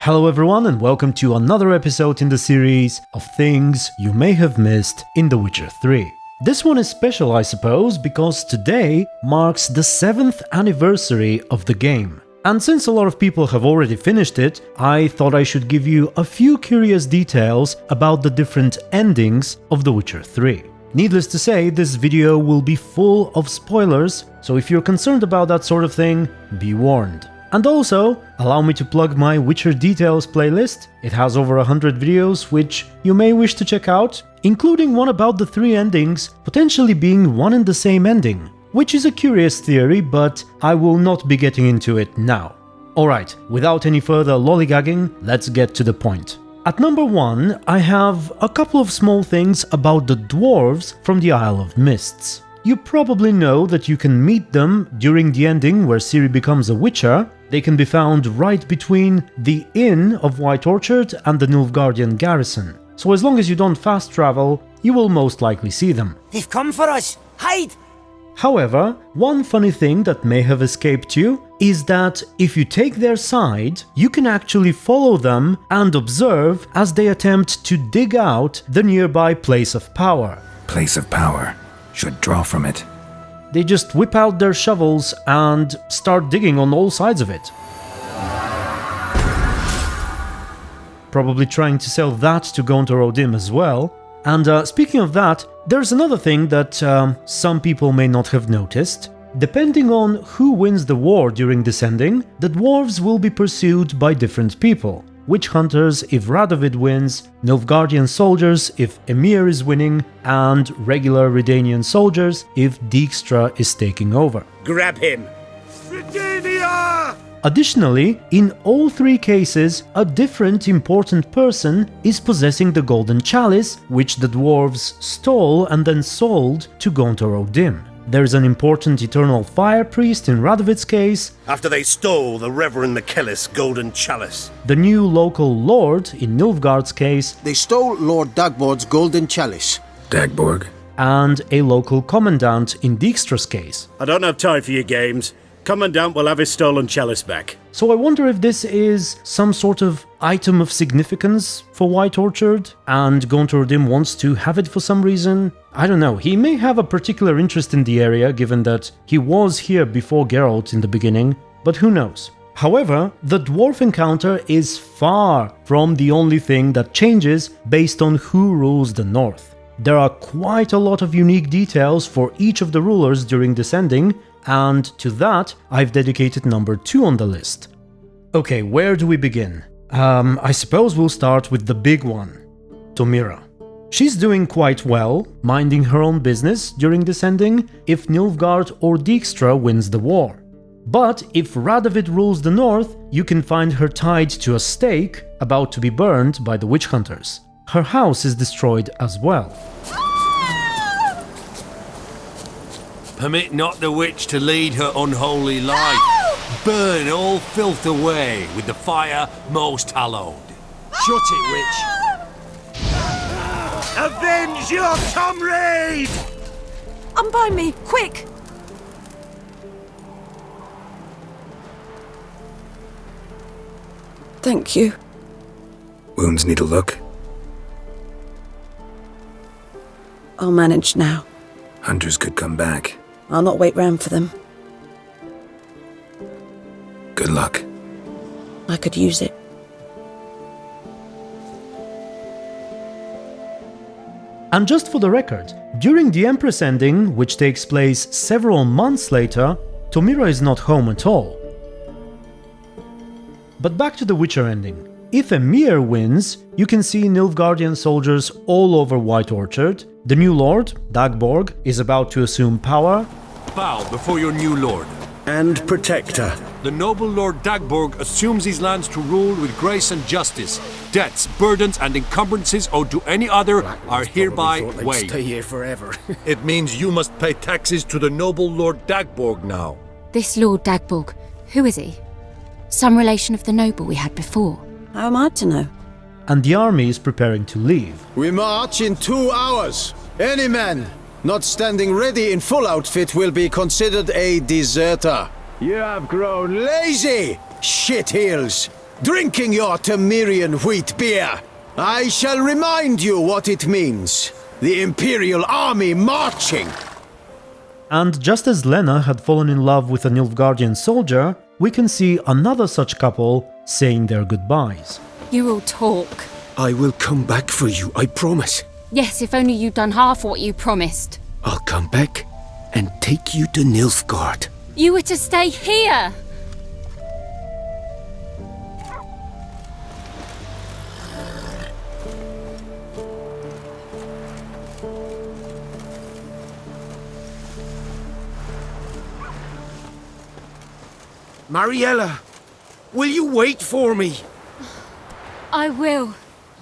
Hello everyone and welcome to another episode in the series of things you may have missed in The Witcher 3. This one is special, I suppose, because today marks the 7th anniversary of the game. And since a lot of people have already finished it, I thought I should give you a few curious details about the different endings of The Witcher 3. Needless to say, this video will be full of spoilers, so if you're concerned about that sort of thing, be warned. And also, allow me to plug my Witcher Details playlist. It has over 100 videos which you may wish to check out, including one about the 3 endings potentially being one and the same ending, which is a curious theory, but I will not be getting into it now. Alright, without any further lollygagging, let's get to the point. At number 1, I have a couple of small things about the Dwarves from the Isle of Mists. You probably know that you can meet them during the ending where Ciri becomes a Witcher. They can be found right between the Inn of White Orchard and the Nilfgaardian garrison. So as long as you don't fast travel, you will most likely see them. They've come for us! Hide! However, one funny thing that may have escaped you is that if you take their side, you can actually follow them and observe as they attempt to dig out the nearby Place of Power. Place of Power. Should draw from it. They just whip out their shovels and start digging on all sides of it. Probably trying to sell that to Gaunter O'Dimm as well. And speaking of that, there's another thing that some people may not have noticed. Depending on who wins the war during this ending, the Dwarves will be pursued by different people. Witch hunters if Radovid wins, Nilfgaardian soldiers if Emhyr is winning, and regular Redanian soldiers if Dijkstra is taking over. Grab him! Redania! Additionally, in all 3 cases, a different important person is possessing the golden chalice, which the Dwarves stole and then sold to Gaunter O'Dimm. There's an important eternal fire priest in Radovid's case, after they stole the Reverend McKellis' golden chalice. the new local lord in Nilfgaard's case, They stole Lord Dagborg's golden chalice. Dagborg. and a local commandant in Dijkstra's case. I don't have time for your games. Commandant will have his stolen chalice back. So I wonder if this is some sort of item of significance for White Orchard, and Gaunter O'Dimm wants to have it for some reason. I don't know, he may have a particular interest in the area given that he was here before Geralt in the beginning, but who knows. However, the dwarf encounter is far from the only thing that changes based on who rules the north. There are quite a lot of unique details for each of the rulers during this ending, and to that I've dedicated number 2 on the list. Okay, where do we begin? I suppose we'll start with the big one, Tomira. She's doing quite well, minding her own business during this ending, if Nilfgaard or Dijkstra wins the war. But if Radovid rules the north, you can find her tied to a stake, about to be burned by the witch hunters. Her house is destroyed as well. Permit not the witch to lead her unholy life. Burn all filth away with the fire most hallowed. Shut it, witch! Avenge your comrade! Unbind me, quick! Thank you. Wounds need a look. I'll manage now. Hunters could come back. I'll not wait round for them. Good luck. I could use it. And just for the record, during the Empress ending, which takes place several months later, Tomira is not home at all. But back to the Witcher ending. If Emhyr wins, you can see Nilfgaardian soldiers all over White Orchard. The new lord, Dagborg, is about to assume power. Bow before your new lord. And protector. The noble Lord Dagborg assumes these lands to rule with grace and justice. Debts, burdens, and encumbrances owed to any other are hereby waived. Stay here forever. It means you must pay taxes to the noble Lord Dagborg now. This Lord Dagborg, who is he? Some relation of the noble we had before. How am I to know? And the army is preparing to leave. We march in 2 hours. Any man not standing ready in full outfit will be considered a deserter. You have grown lazy, shitheels. drinking your Temerian wheat beer. I shall remind you what it means. The Imperial army marching. And just as Lena had fallen in love with a Nilfgaardian soldier, we can see another such couple saying their goodbyes. You all talk. I will come back for you, I promise. Yes, if only you'd done half what you promised. I'll come back and take you to Nilfgaard. You were to stay here. Mariella, will you wait for me? I will.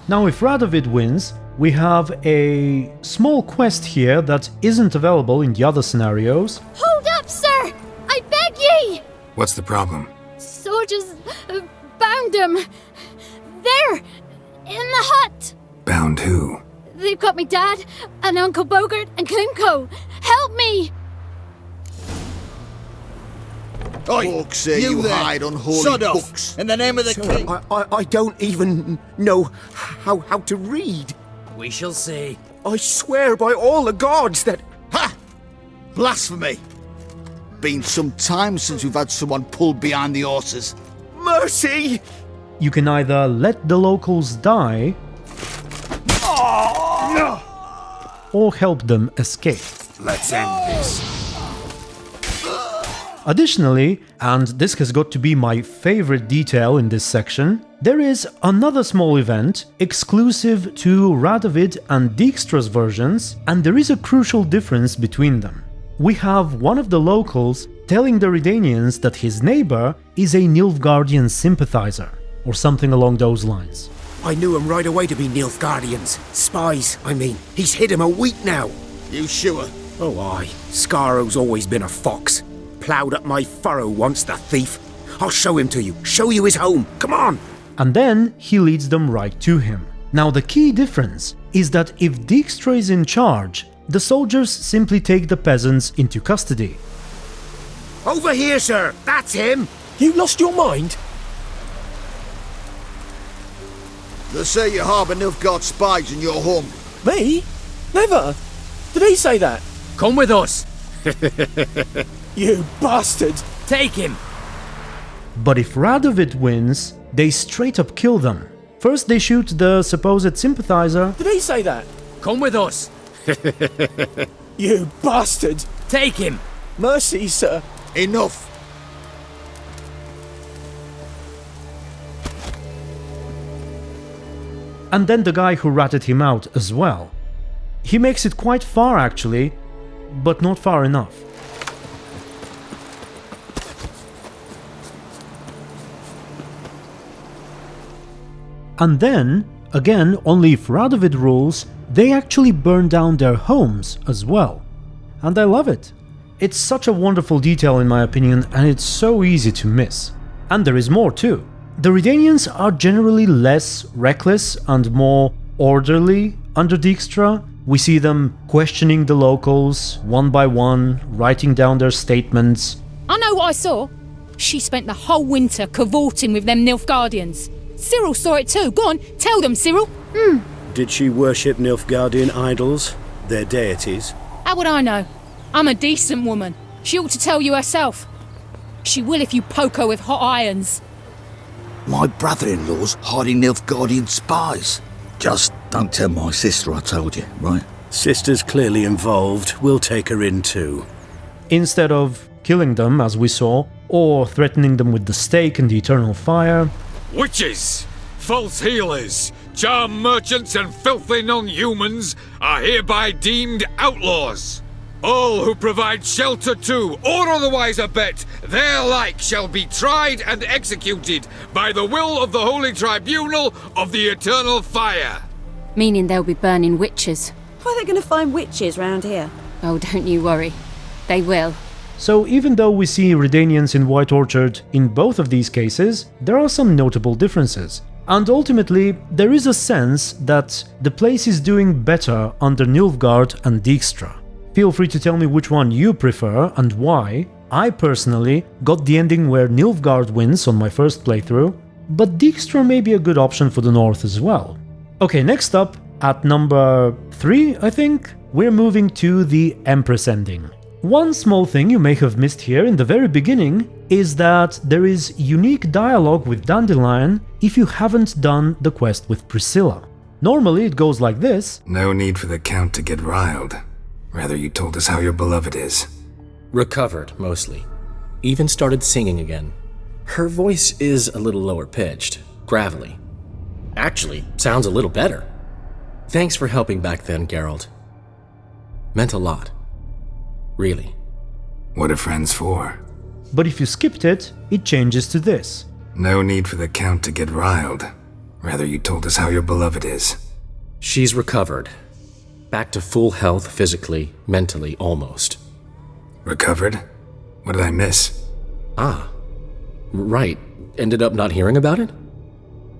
Now if Radovid wins, we have a small quest here that isn't available in the other scenarios. Hold up, sir! I beg ye! What's the problem? Soldiers bound them. There, in the hut. Bound who? They've got me dad and Uncle Bogart and Klimko. Help me! Books say you hide unholy books. In the name of the king. I don't even know how to read. We shall see. I swear by all the gods that... Ha! Blasphemy! Been some time since we've had someone pulled behind the horses. Mercy! You can either let the locals die or help them escape. Let's end this. Additionally, and this has got to be my favorite detail in this section, there is another small event exclusive to Radovid and Dijkstra's versions, and there is a crucial difference between them. We have one of the locals telling the Redanians that his neighbor is a Nilfgaardian sympathizer, or something along those lines. I knew him right away to be Nilfgaardians. Spies, I mean. He's hid him a week now. You sure? Oh, aye. Scaro's always been a fox. Ploughed up my furrow once, the thief. I'll show him to you. Show you his home. Come on! And then he leads them right to him. Now the key difference is that if Dijkstra is in charge, the soldiers simply take the peasants into custody. Over here, sir! That's him! You lost your mind? They say you harbour Nilfgaard spies in your home. Me? Never! Did he say that? Come with us. You bastard! Take him! But if Radovid wins, they straight up kill them. First they shoot the supposed sympathizer. Did he say that? Come with us. You bastard! Take him. Mercy, sir. Enough. And then the guy who ratted him out as well. He makes it quite far actually, but not far enough. And then, again, only if Radovid rules, they actually burn down their homes as well. And I love it. It's such a wonderful detail in my opinion, and it's so easy to miss. And there is more too. The Redanians are generally less reckless and more orderly under Dijkstra. We see them questioning the locals, one by one, writing down their statements. I know what I saw. She spent the whole winter cavorting with them Nilfgaardians. Cyril saw it too. Go on, tell them, Cyril. Did she worship Nilfgaardian idols? Their deities? How would I know? I'm a decent woman. She ought to tell you herself. She will if you poke her with hot irons. My brother-in-law's hiding Nilfgaardian spies. Just don't tell my sister I told you, right? Sister's clearly involved. We'll take her in too. Instead of killing them, as we saw, or threatening them with the stake and the eternal fire, Witches, false healers, charm merchants and filthy non-humans are hereby deemed outlaws. All who provide shelter to, or otherwise abet, their like shall be tried and executed by the will of the Holy Tribunal of the Eternal Fire. Meaning they'll be burning witches. Why are they going to find witches round here? Oh, don't you worry. They will. So even though we see Redanians in White Orchard in both of these cases, there are some notable differences. And ultimately, there is a sense that the place is doing better under Nilfgaard and Dijkstra. Feel free to tell me which one you prefer and why. I personally got the ending where Nilfgaard wins on my first playthrough, but Dijkstra may be a good option for the north as well. Okay, next up, at number 3, I think, we're moving to the Empress ending. One small thing you may have missed here in the very beginning is that there is unique dialogue with Dandelion if you haven't done the quest with Priscilla. Normally it goes like this. No need for the Count to get riled. Rather, you told us how your beloved is. Recovered, mostly. Even started singing again. Her voice is a little lower pitched, gravelly. Actually, sounds a little better. Thanks for helping back then, Geralt. Meant a lot. Really. What are friends for? But if you skipped it, it changes to this. No need for the Count to get riled. Rather, you told us how your beloved is. She's recovered. Back to full health physically, mentally, almost. Recovered? What did I miss? Ah. Right. Ended up not hearing about it?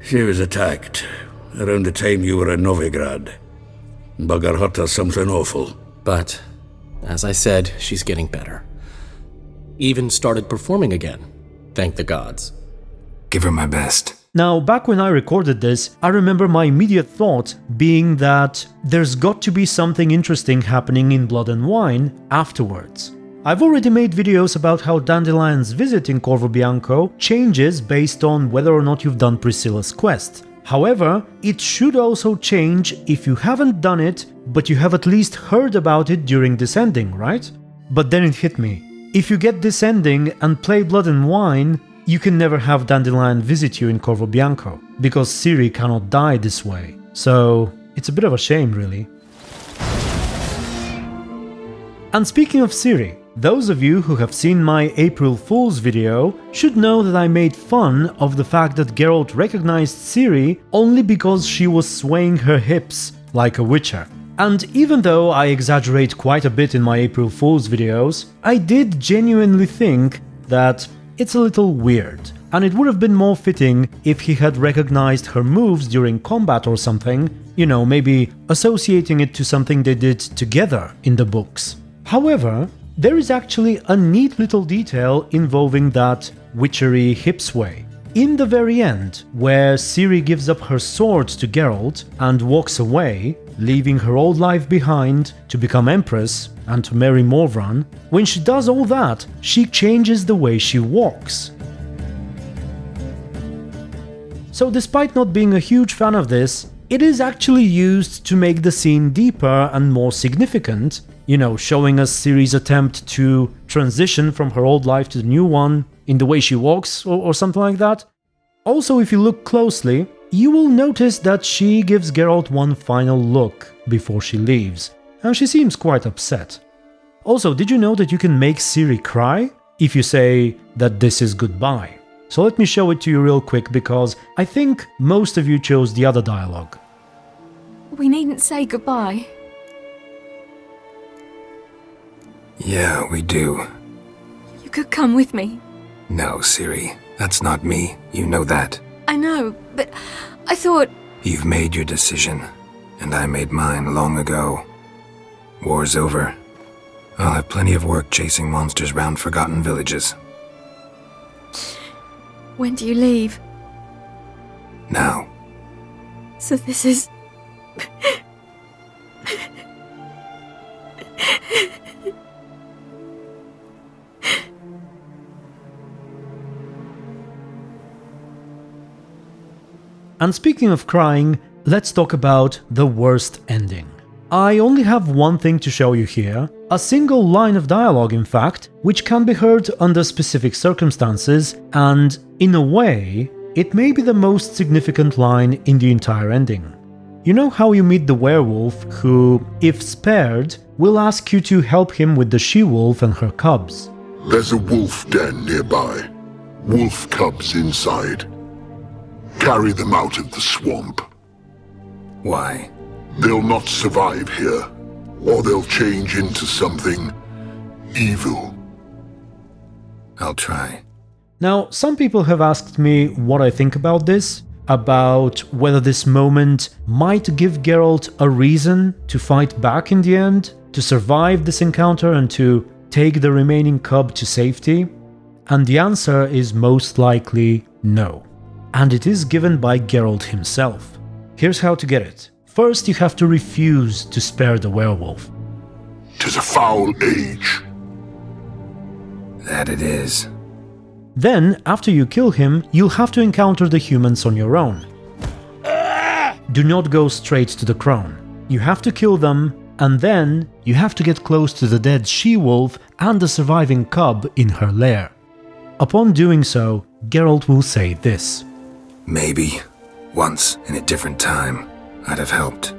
She was attacked around the time you were in Novigrad. Bugger hurt her something awful. But, as I said, she's getting better. Even started performing again. Thank the gods. Give her my best. Now, back when I recorded this, I remember my immediate thought being that there's got to be something interesting happening in Blood and Wine afterwards. I've already made videos about how Dandelion's visit in Corvo Bianco changes based on whether or not you've done Priscilla's quest. However, it should also change if you haven't done it, but you have at least heard about it during this ending, right? But then it hit me. If you get this ending and play Blood and Wine, you can never have Dandelion visit you in Corvo Bianco, because Ciri cannot die this way. So it's a bit of a shame, really. And speaking of Ciri, those of you who have seen my April Fool's video should know that I made fun of the fact that Geralt recognized Ciri only because she was swaying her hips like a witcher. And even though I exaggerate quite a bit in my April Fool's videos, I did genuinely think that it's a little weird, and it would have been more fitting if he had recognized her moves during combat or something, you know, maybe associating it to something they did together in the books. However, there is actually a neat little detail involving that witchery hip sway. In the very end, where Ciri gives up her sword to Geralt and walks away, leaving her old life behind to become Empress and to marry Morvran, when she does all that, she changes the way she walks. So despite not being a huge fan of this, it is actually used to make the scene deeper and more significant, you know, showing us Ciri's attempt to transition from her old life to the new one in the way she walks or something like that. Also, if you look closely, you will notice that she gives Geralt one final look before she leaves, and she seems quite upset. Also, did you know that you can make Ciri cry if you say that this is goodbye? So let me show it to you real quick, because I think most of you chose the other dialogue. We needn't say goodbye. Yeah, we do. You could come with me. No, Ciri, that's not me. You know that. I know, but I thought... You've made your decision, and I made mine long ago. War's over. I'll have plenty of work chasing monsters round forgotten villages. When do you leave? Now. So this is... And speaking of crying, let's talk about the worst ending. I only have one thing to show you here, a single line of dialogue in fact, which can be heard under specific circumstances, and in a way, it may be the most significant line in the entire ending. You know how you meet the werewolf who, if spared, will ask you to help him with the she-wolf and her cubs. There's a wolf den nearby. Wolf cubs inside. Carry them out of the swamp. Why? They'll not survive here, or they'll change into something evil. I'll try. Now, some people have asked me what I think about this, about whether this moment might give Geralt a reason to fight back in the end, to survive this encounter and to take the remaining cub to safety, and the answer is most likely no. and it is given by Geralt himself. Here's how to get it. First, you have to refuse to spare the werewolf. 'Tis a foul age. That it is. Then, after you kill him, you'll have to encounter the humans on your own. Do not go straight to the crone. You have to kill them, and then you have to get close to the dead she-wolf and the surviving cub in her lair. Upon doing so, Geralt will say this. Maybe, once in a different time, I'd have helped.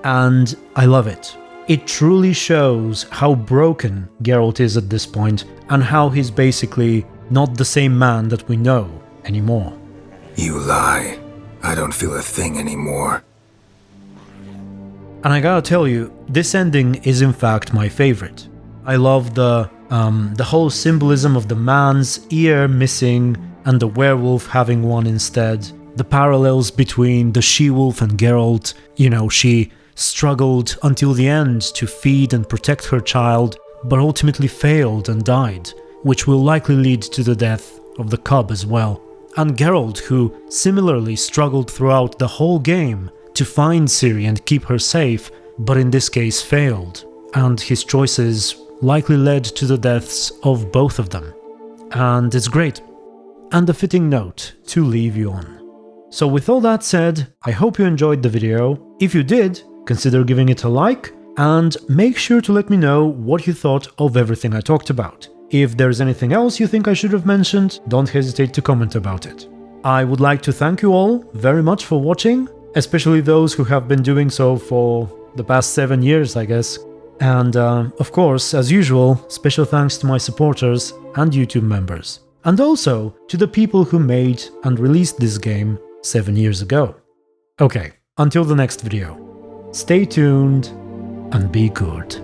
And I love it. It truly shows how broken Geralt is at this point, and how he's basically not the same man that we know anymore. You lie. I don't feel a thing anymore. And I gotta tell you, this ending is in fact my favorite. I love the whole symbolism of the man's ear missing and the werewolf having one instead. The parallels between the she-wolf and Geralt. You know, she struggled until the end to feed and protect her child, but ultimately failed and died, which will likely lead to the death of the cub as well. And Geralt, who similarly struggled throughout the whole game to find Ciri and keep her safe, but in this case failed, and his choices likely led to the deaths of both of them. And it's great, and a fitting note to leave you on. So with all that said, I hope you enjoyed the video. If you did, consider giving it a like, and make sure to let me know what you thought of everything I talked about. If there's anything else you think I should have mentioned, don't hesitate to comment about it. I would like to thank you all very much for watching, especially those who have been doing so for the past 7 years, I guess. And of course, as usual, special thanks to my supporters and YouTube members. And also to the people who made and released this game 7 years ago. Okay, until the next video, stay tuned and be good.